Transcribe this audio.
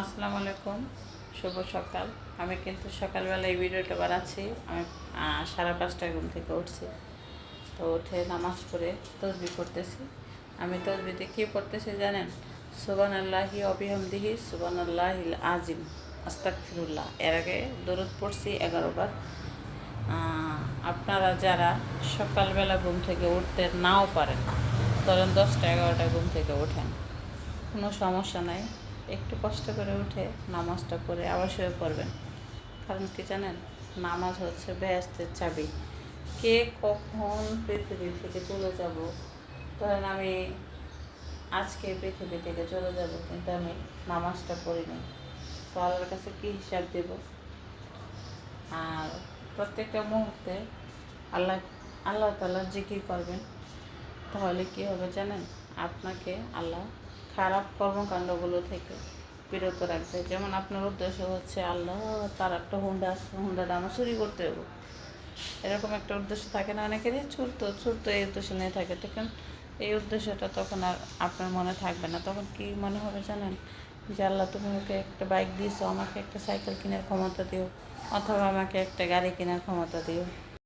আসসালামু আলাইকুম, শুভ সকাল। আমি কিন্তু সকালবেলা এই ভিডিওটা বানাচ্ছি। আমি 5:30টায় ঘুম থেকে উঠছি। তো উঠে নামাজ পড়ে তসবি পড়তেছি। আমি তসবিতে কী পড়তেছি জানেন? সুবহানাল্লাহি ওয়া বিহামদিহি সুবহানাল্লাহিল আজিম আস্তাগফিরুল্লাহ। এর আগে দরুদ পড়ছি 11 বার। আপনারা যারা সকালবেলা ঘুম থেকে উঠতে নাও পারেন, ধরেন 10টা 11টায় ঘুম থেকে ওঠেন, কোনো সমস্যা নাই, একটু কষ্ট করে উঠে নামাজটা পড়ে আবার শুয়ে পড়বেন। কারণ কি জানেন, নামাজ হচ্ছে বেহেশতের চাবি। কে কখন পৃথিবী থেকে চলে যাব, ধরেন আমি আজকে পৃথিবী থেকে চলে যাব, কিন্তু আমি নামাজটা পড়িনি, তো আল্লাহর কাছে কী হিসাব দেব? আর প্রত্যেকটা মুহূর্তে আল্লাহ আল্লাহ তাআলার জিকির করবেন। তাহলে কী হবে জানেন? আপনাকে আল্লাহ খারাপ কর্মকাণ্ডগুলো থেকে বিরত রাখবে। যেমন আপনার উদ্দেশ্য হচ্ছে আল্লাহ, তার একটা হুন্ডাটা আমার চুরি করতে হবে, এরকম একটা উদ্দেশ্য থাকে না অনেকেরই? ছুটতো এই উদ্দেশ্য নিয়ে থাকে, তখন এই উদ্দেশ্যটা তখন আর আপনার মনে থাকবে না। তখন কি মনে হবে জানেন? যে আল্লাহ, তুমি ওকে একটা বাইক দিয়েছো, আমাকে একটা সাইকেল কেনার ক্ষমতা দিও, অথবা আমাকে একটা গাড়ি কেনার ক্ষমতা দিও।